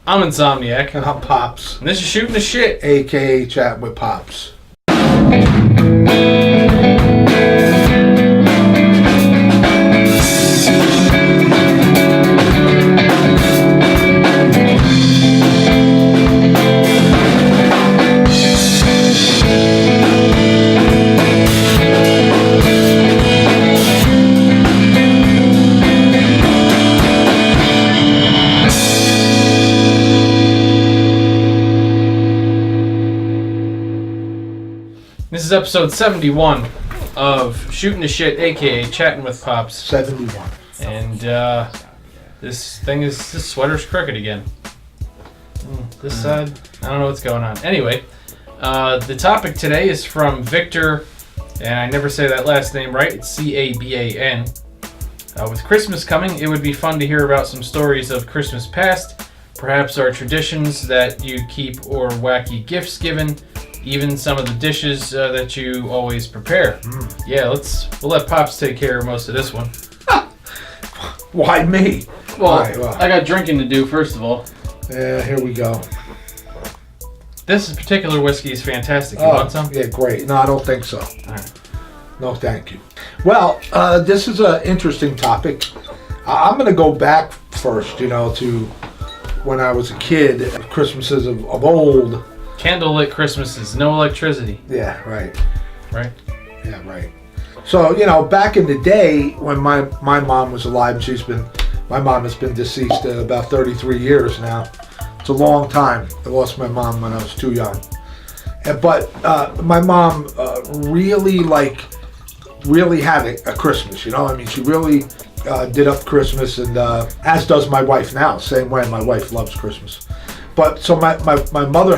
I'm Insomniac. And I'm Pops. And this is Shooting the Shit, a.k.a. Chat with Pops. This is episode 71 of Shooting the Shit, a.k.a. Chatting with Pops. 71. And this sweater's crooked again. This side, I don't know what's going on. Anyway, the topic today is from Victor, and I never say that last name right. It's C-A-B-A-N. With Christmas coming, it would be fun to hear about some stories of Christmas past, perhaps our traditions that you keep or wacky gifts given, even some of the dishes that you always prepare. Yeah, we'll let Pops take care of most of this one. Why me? Well, I got drinking to do first of all. Yeah, here we go. This particular whiskey is fantastic. You want some? Yeah, great. No, I don't think so. All right. No, thank you. Well, this is an interesting topic. I'm going to go back first, to when I was a kid, Christmases of old. Candlelit Christmases, no electricity. Yeah, right. Right? Yeah, right. So, back in the day when my mom was alive, my mom has been deceased about 33 years now. It's a long time. I lost my mom when I was too young. But my mom really had a Christmas, she really did up Christmas, and as does my wife now. Same way, my wife loves Christmas. But so my mother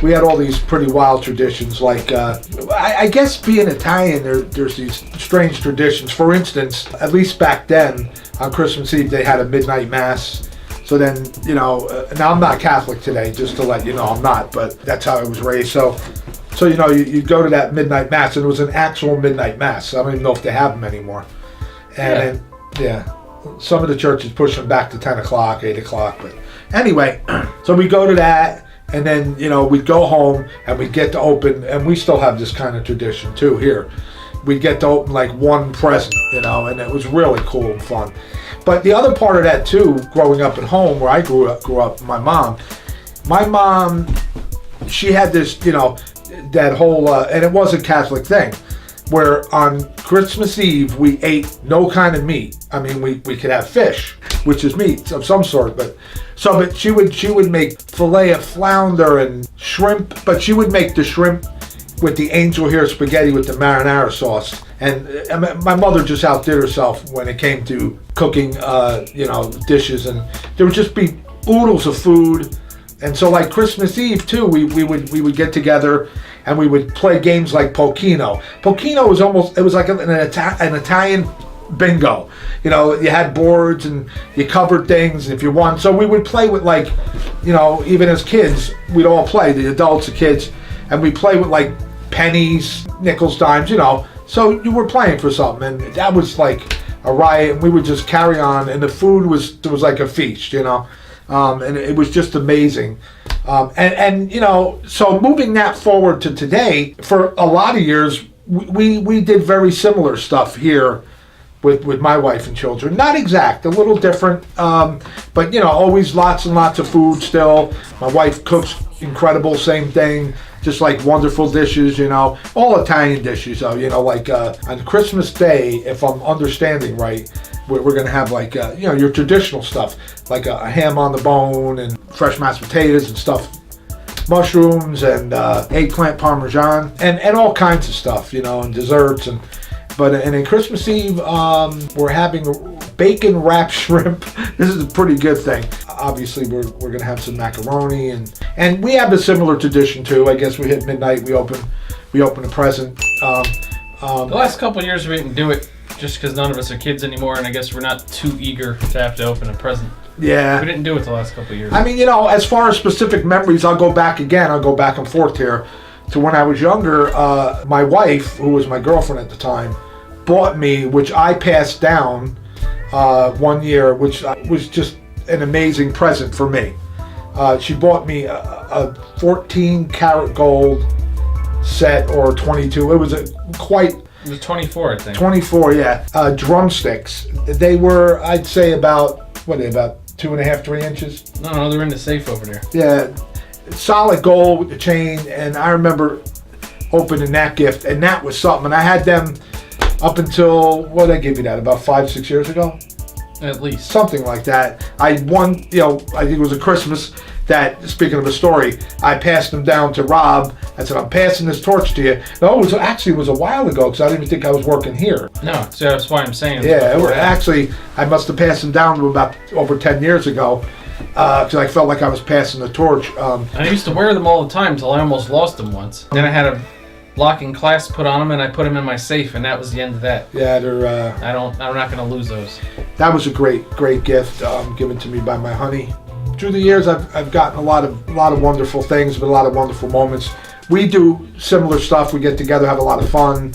we had all these pretty wild traditions, like I guess being Italian, there's these strange traditions. For instance, at least back then, on Christmas Eve, they had a midnight mass. So then, now I'm not Catholic today, just to let you know I'm not, but that's how I was raised. So you go to that midnight mass, and it was an actual midnight mass. I don't even know if they have them anymore. And then, some of the churches push them back to 10 o'clock, 8 o'clock, but anyway, so we go to that, and then, we'd go home, and we'd get to open, and we still have this kind of tradition, too, here. We'd get to open, like, one present, and it was really cool and fun. But the other part of that, too, growing up at home, where I grew up, my mom, she had this, that whole, and it was a Catholic thing, where on Christmas Eve, we ate no kind of meat. I mean, we could have fish, which is meat of some sort, but she would make fillet of flounder and shrimp, but she would make the shrimp with the angel hair spaghetti with the marinara sauce. And my mother just outdid herself when it came to cooking, dishes, and there would just be oodles of food. And so, like Christmas Eve too, we would get together and we would play games like Pochino. Pochino was like an Italian bingo. You had boards and you covered things, and if you won. So we would play with, like, even as kids, we'd all play, the adults, the kids, and we play with like pennies, nickels, dimes, So you were playing for something, and that was like a riot, and we would just carry on, and the food was like a feast, and it was just amazing. So moving that forward to today, for a lot of years, we did very similar stuff here with my wife and children. Not exact, a little different, but always lots and lots of food still. My wife cooks incredible, same thing, just like wonderful dishes, all Italian dishes, like on Christmas Day, if I'm understanding right, we're going to have like, your traditional stuff, like a ham on the bone and fresh mashed potatoes and stuff, mushrooms and eggplant parmesan and all kinds of stuff, and desserts. And in Christmas Eve, we're having bacon wrapped shrimp. This is a pretty good thing. Obviously, we're going to have some macaroni, and we have a similar tradition too. I guess we hit midnight, we open a present. The last couple of years we didn't do it just because none of us are kids anymore, and I guess we're not too eager to have to open a present. Yeah. We didn't do it the last couple of years. I mean, as far as specific memories, I'll go back and forth here to when I was younger. My wife, who was my girlfriend at the time, bought me, which I passed down one year, which was just an amazing present for me. She bought me a 14 karat gold set, or 22. It was It was 24, I think. 24, yeah. Drumsticks. They were, I'd say, about 2.5, 3 inches. No, they're in the safe over there. Yeah, solid gold with the chain. And I remember opening that gift, and that was something. And I had them up until, what did I give you that, about 5-6 years ago? At least. Something like that. I won, I think it was a Christmas that, speaking of a story, I passed them down to Rob. I said, I'm passing this torch to you. No, it was a while ago, because I didn't even think I was working here. No, so that's why I'm saying. Actually, I must have passed them down to about over 10 years ago, because I felt like I was passing the torch. I used to wear them all the time until I almost lost them once. Then I had a locking clasp put on them, and I put them in my safe, and that was the end of that. Yeah, they're. I'm not going to lose those. That was a great gift given to me by my honey. Through the years, I've gotten a lot of wonderful things, but a lot of wonderful moments. We do similar stuff. We get together, have a lot of fun.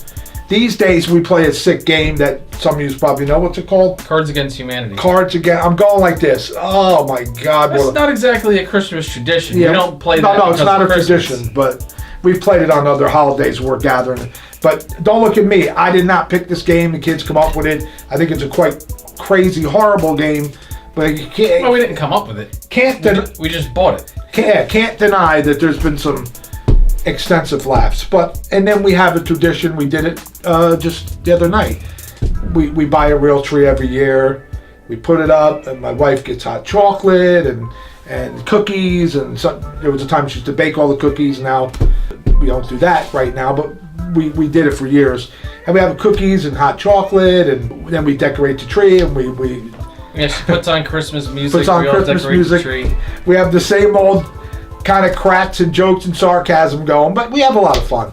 These days, we play a sick game that some of you probably know. What's it called? Cards Against Humanity. Cards Against. I'm going like this. Oh my God! That's not exactly a Christmas tradition. Yeah, we don't play that. No, it's not a Christmas. tradition, but we've played it on other holidays we're gathering. But don't look at me. I did not pick this game. The kids come up with it. I think it's a quite crazy, horrible game. But you can't. Well, we didn't come up with it. We just bought it. Can't deny that there's been some extensive laughs. And then we have a tradition. We did it just the other night. We buy a real tree every year. We put it up, and my wife gets hot chocolate and cookies. And there was a time she used to bake all the cookies. Now we don't do that right now, but we did it for years. And we have cookies and hot chocolate, and then we decorate the tree, and we Yeah, she puts on Christmas music. puts on we all Christmas decorate music. The tree. We have the same old kind of cracks and jokes and sarcasm going, but we have a lot of fun.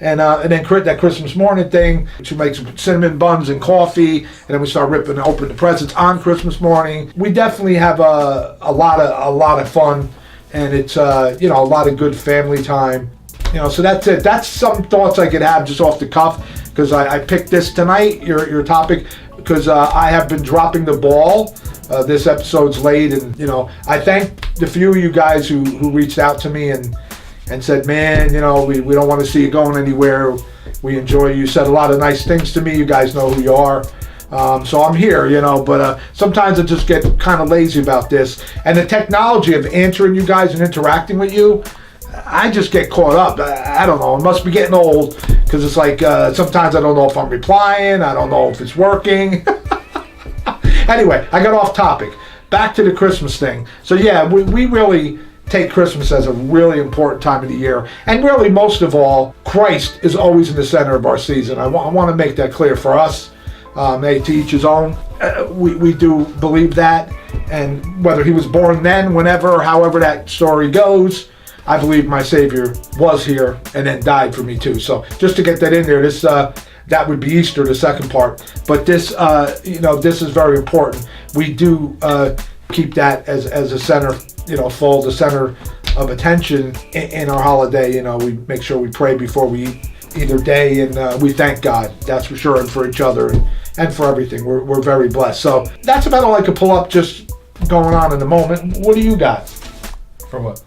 And then that Christmas morning thing, she makes cinnamon buns and coffee, and then we start ripping open the presents on Christmas morning. We definitely have a lot of fun, and it's a lot of good family time. So that's it. That's some thoughts I could have just off the cuff, because I picked this tonight, your topic, because I have been dropping the ball. This episode's late, and I thank the few of you guys who reached out to me and said, man, we don't want to see you going anywhere. We enjoy you. You said a lot of nice things to me. You guys know who you are. So I'm here, but sometimes I just get kind of lazy about this. And the technology of answering you guys and interacting with you, I just get caught up. I don't know. It must be getting old, because it's like sometimes I don't know if I'm replying. I don't know if it's working. Anyway, I got off topic. Back to the Christmas thing. So yeah, we really take Christmas as a really important time of the year. And really, most of all, Christ is always in the center of our season. I want to make that clear for us. To each his own. We do believe that. And whether he was born then, whenever, however that story goes, I believe my Savior was here and then died for me too. So just to get that in there, this that would be Easter, the second part. But this, this is very important. We do keep that as a center, full the center of attention in our holiday. We make sure we pray before we eat either day, and we thank God, that's for sure, and for each other and for everything. We're very blessed. So that's about all I could pull up just going on in the moment. What do you got? For what?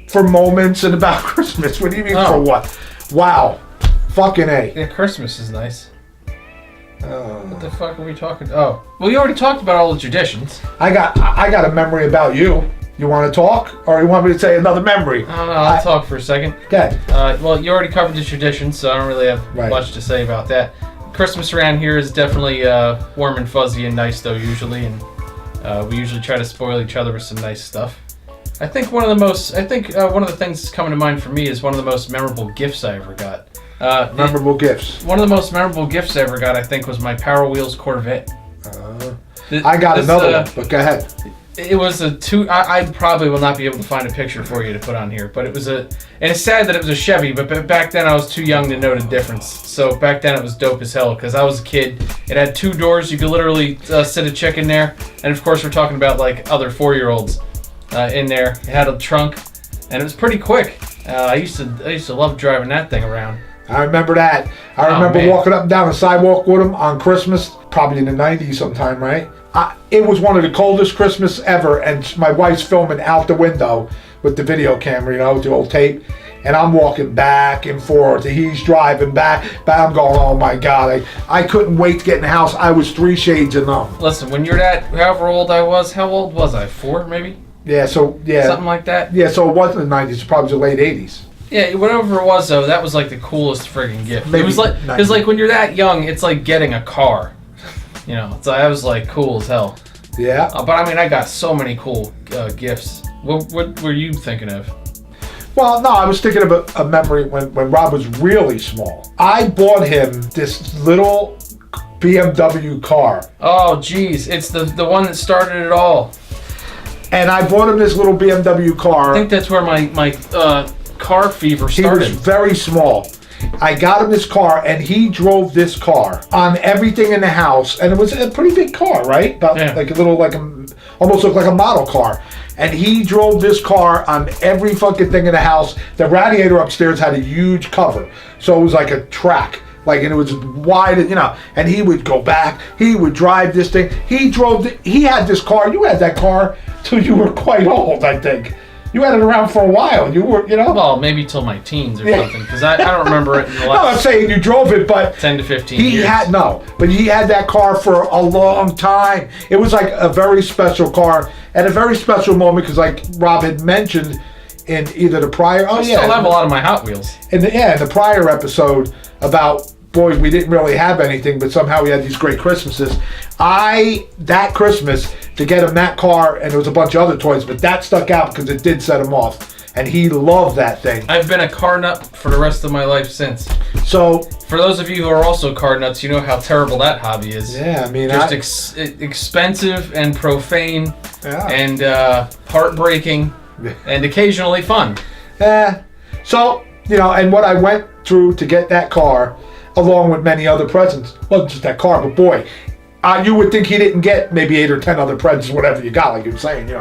For moments and about Christmas. What do you mean for what? Wow. Fucking A. Yeah, Christmas is nice. What the fuck are we talking? Oh, well, you already talked about all the traditions. I got a memory about you. You want to talk, or you want me to say another memory? I don't know. I'll talk for a second. Okay. Well, you already covered the traditions, so I don't really have much to say about that. Christmas around here is definitely warm and fuzzy and nice, though, usually, and we usually try to spoil each other with some nice stuff. I think one of the things that's coming to mind for me is one of the most memorable gifts I ever got. Memorable gifts. One of the most memorable gifts I ever got, I think, was my Power Wheels Corvette. I got another one, but go ahead. It was I probably will not be able to find a picture for you to put on here, but it was and it's sad that it was a Chevy, but back then I was too young to know the difference. So back then it was dope as hell, because I was a kid. It had 2 doors. You could literally sit a chick in there. And of course we're talking about like other 4-year-olds in there. It had a trunk, and it was pretty quick. I used to love driving that thing around. I remember that. I remember walking up and down the sidewalk with him on Christmas, probably in the 90s sometime, right? It was one of the coldest Christmas ever, and my wife's filming out the window with the video camera, with the old tape. And I'm walking back and forth. And he's driving back. But I'm going, oh my God. I couldn't wait to get in the house. I was 3 shades of numb. Listen, when you're however old I was, how old was I? 4, maybe? Yeah, something like that? Yeah, so it wasn't the 90s. It probably was the late 80s. Yeah, whatever it was, though, that was like the coolest friggin' gift. Maybe it was like, because like when you're that young, it's like getting a car. So I was like cool as hell. Yeah. But I mean, I got so many cool gifts. What were you thinking of? Well, no, I was thinking of a memory when Rob was really small. I bought him this little BMW car. Oh, geez. It's the one that started it all. And I bought him this little BMW car. I think that's where my car fever started. He was very small. I got him this car, and he drove this car on everything in the house. And it was a pretty big car, right? Like a little, almost looked like a model car. And he drove this car on every fucking thing in the house. The radiator upstairs had a huge cover. So it was like a track. And it was wide, and he would go back. He would drive this thing. He had this car. You had that car till you were quite old, I think. You had it around for a while. You were, Well, maybe till my teens or something, because I don't remember it in the last... No, I'm saying you drove it, but... 10 to 15 years. But he had that car for a long time. It was like a very special car, and a very special moment, because like Rob had mentioned in either the prior... I still have a lot of my Hot Wheels. In the prior episode about... Boy, we didn't really have anything, but somehow we had these great Christmases. That Christmas, to get him that car, and there was a bunch of other toys, but that stuck out because it did set him off. And he loved that thing. I've been a car nut for the rest of my life since. So, for those of you who are also car nuts, you know how terrible that hobby is. Yeah, I mean... Just expensive and profane and heartbreaking and occasionally fun. So, and what I went through to get that car... along with many other presents. Wasn't just that car, but boy, you would think he didn't get maybe 8 or 10 other presents, whatever you got, like you were saying,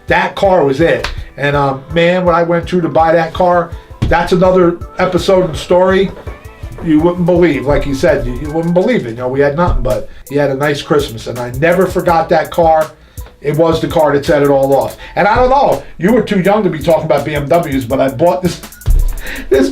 That car was it. And man, what I went through to buy that car, that's another episode and story you wouldn't believe. Like you said, you wouldn't believe it. We had nothing, but he had a nice Christmas, and I never forgot that car. It was the car that set it all off. And I don't know, you were too young to be talking about BMWs, but I bought this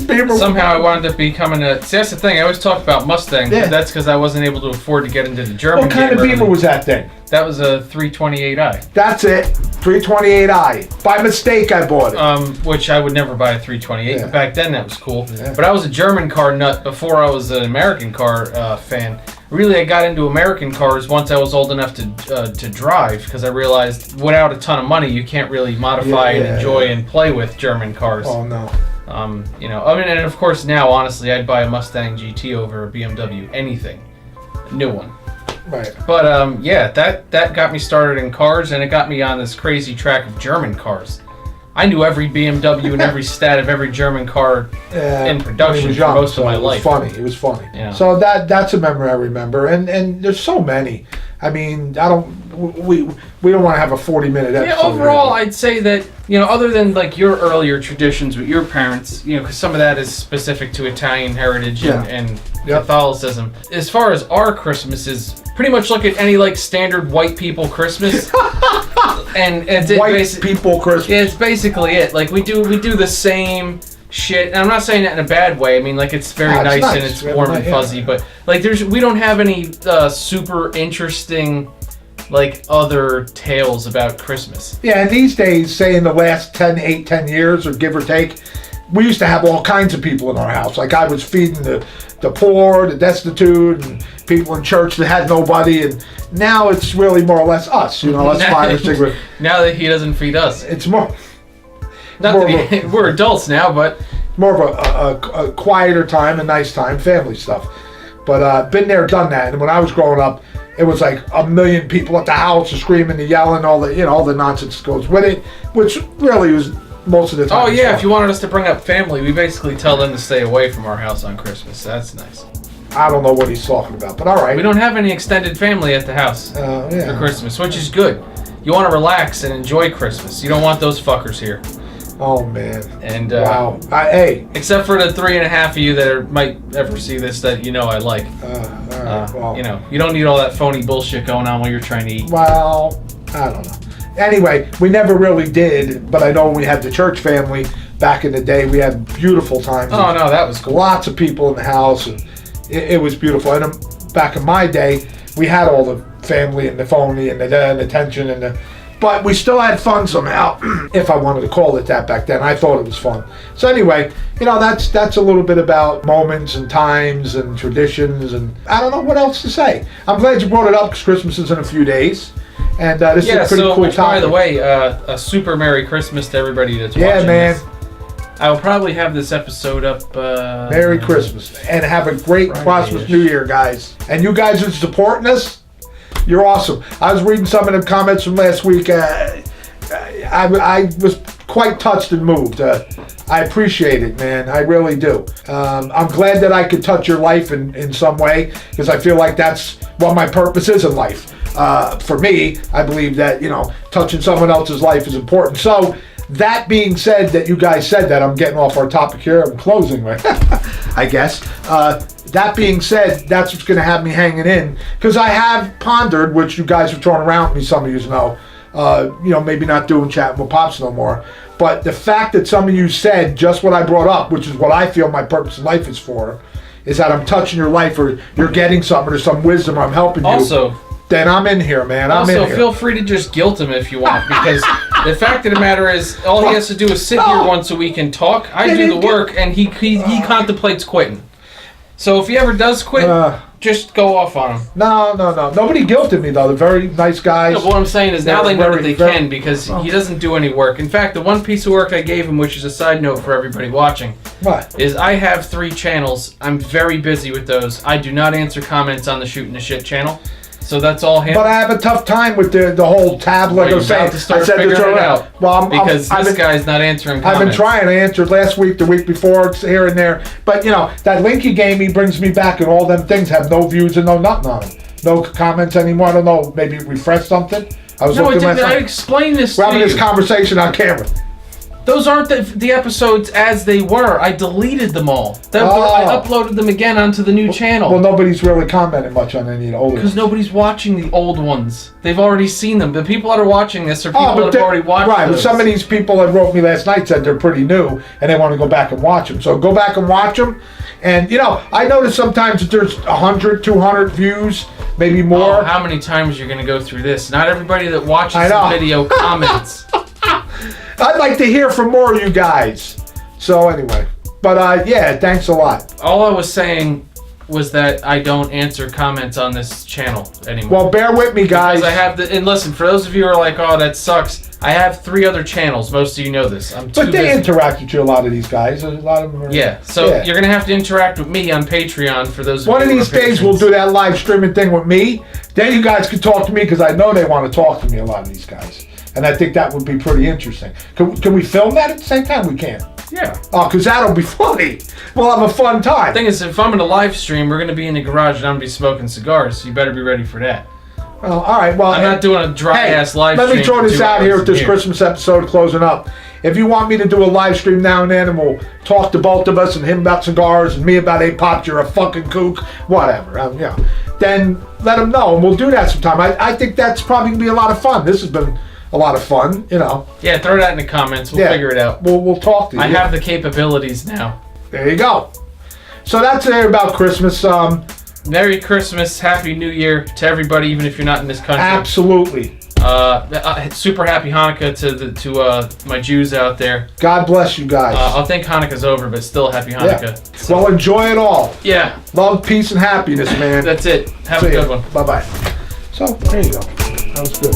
Beamer. Somehow I wound up becoming a... See, that's the thing. I always talk about Mustang, but that's because I wasn't able to afford to get into the German. What kind of Beamer was that thing? That was a 328i. That's it. 328i. By mistake, I bought it. Which I would never buy a 328. Yeah. But back then, that was cool. Yeah. But I was a German car nut before I was an American car fan. Really, I got into American cars once I was old enough to drive, because I realized without a ton of money, you can't really modify and enjoy and play with German cars. Oh, no. And of course now, honestly, I'd buy a Mustang GT over a BMW, anything, a new one. Right. But that got me started in cars, and it got me on this crazy track of German cars. I knew every BMW and every stat of every German car in production for most of my life. It was funny. Yeah. So that's a memory I remember, and there's so many. I mean, we don't want to have a 40-minute episode. Yeah, overall, I'd say that, other than like your earlier traditions with your parents, because some of that is specific to Italian heritage and Catholicism. As far as our Christmas is pretty much look at any like standard white people Christmas. And it's white people Christmas. Yeah, it's basically it. Like we do the same shit. And I'm not saying that in a bad way. I mean, like it's very nice and it's warm and fuzzy. But like we don't have any super interesting like other tales about Christmas. Yeah, and these days, say in the last 10 years or give or take, we used to have all kinds of people in our house. Like I was feeding the poor, the destitute, and people in church that had nobody. And now it's really more or less us. Us 5 or 6. Now that he doesn't feed us, it's more. We're adults now, but more of a quieter time, a nice time, family stuff. But been there, done that. And when I was growing up, it was like a million people at the house, screaming and yelling, all the nonsense goes with it, which really was most of the time. Oh yeah, if you wanted us to bring up family, we basically tell them to stay away from our house on Christmas. That's nice. I don't know what he's talking about, but all right. We don't have any extended family at the house for Christmas, which is good. You want to relax and enjoy Christmas. You don't want those fuckers here. Oh man. And wow. Hey. Except for the 3.5 of you that might ever see this, that I like. All right. Well, you don't need all that phony bullshit going on while you're trying to eat. Well, I don't know. Anyway, we never really did, but I know we had the church family back in the day. We had beautiful times. Oh no, that was cool. Lots of people in the house, and it was beautiful. And back in my day, we had all the family and the phony and the attention but we still had fun somehow, if I wanted to call it that back then. I thought it was fun. So anyway, that's a little bit about moments and times and traditions, and I don't know what else to say. I'm glad you brought it up because Christmas is in a few days. And this is a pretty cool topic. By the way, a super Merry Christmas to everybody that's watching. Yeah, man. This. I will probably have this episode up. Merry Christmas. And have a great prosperous New Year, guys. And you guys are supporting us. You're awesome. I was reading some of the comments from last week. I was quite touched and moved. I appreciate it, man. I really do. I'm glad that I could touch your life in some way, because I feel like that's what my purpose is in life. For me, I believe that, touching someone else's life is important. So, that being said, that you guys said that, I'm getting off our topic here. I'm closing, right? I guess. That being said, that's what's going to have me hanging in, because I have pondered, which you guys have thrown around me, some of you know, maybe not doing chatting with Pops no more, but the fact that some of you said just what I brought up, which is what I feel my purpose in life is for, is that I'm touching your life, or you're getting something, or some wisdom, or I'm helping you. Also, then I'm in here, man. I'm in here. Also, feel free to just guilt him if you want, because the fact of the matter is, all he has to do is sit here once a week and talk. I do the work, and he contemplates quitting. So if he ever does quit, just go off on him. No. Nobody guilted me, though. They're very nice guys. No, but what I'm saying is now they know that they can, because he doesn't do any work. In fact, the one piece of work I gave him, which is a side note for everybody watching, is I have 3 channels. I'm very busy with those. I do not answer comments on the Shooting the Shit channel. So that's all him. But I have a tough time with the whole tab. Like I was saying, I said to throw it out. Well, because this guy's not answering comments. I've been trying. I answered last week, the week before, here and there. But that link he gave me brings me back, and all them things have no views and no nothing on them. No comments anymore. I don't know. Maybe refresh something. I explained this to you. We're having this conversation on camera. Those aren't the episodes as they were. I deleted them all. I uploaded them again onto the new channel. Well, nobody's really commented much on any of the older ones. Because nobody's watching the old ones. They've already seen them. The people that are watching this are people that have already watched them. Right, but some of these people that wrote me last night said they're pretty new, and they want to go back and watch them. So go back and watch them. And, I notice sometimes that there's 100, 200 views, maybe more. Oh, how many times you're going to go through this? Not everybody that watches the video comments. I'd like to hear from more of you guys. So anyway, but thanks a lot. All I was saying was that I don't answer comments on this channel anymore. Well, bear with me, guys. Because I have and listen, for those of you who are like, oh, that sucks, I have 3 other channels. Most of you know this. But they interact with you, a lot of these guys. A lot of them are, you're going to have to interact with me on Patreon for those of you. One of these days we'll do that live streaming thing with me. Then you guys can talk to me, because I know they want to talk to me, a lot of these guys. And I think that would be pretty interesting. Can we film that at the same time? We can. Yeah. Oh, because that'll be funny. We'll have a fun time. The thing is, if I'm in a live stream, we're going to be in the garage and I'm going to be smoking cigars, so you better be ready for that. Well, all right. Well, I'm not doing a dry-ass live stream. Let me throw this out here with this Christmas episode closing up. If you want me to do a live stream now and then, and we'll talk to both of us, and him about cigars, and me about A-Pop, you're a fucking kook, whatever, then let him know, and we'll do that sometime. I think that's probably going to be a lot of fun. This has been a lot of fun, Yeah, throw that in the comments. We'll figure it out. We'll talk to you. I have the capabilities now. There you go. So that's it about Christmas. Merry Christmas, Happy New Year to everybody, even if you're not in this country. Absolutely. Super Happy Hanukkah to my Jews out there. God bless you guys. I think Hanukkah's over, but still Happy Hanukkah. Yeah. So, well, enjoy it all. Yeah. Love, peace, and happiness, man. That's it. Have a good one. Bye-bye. So, there you go. That was good.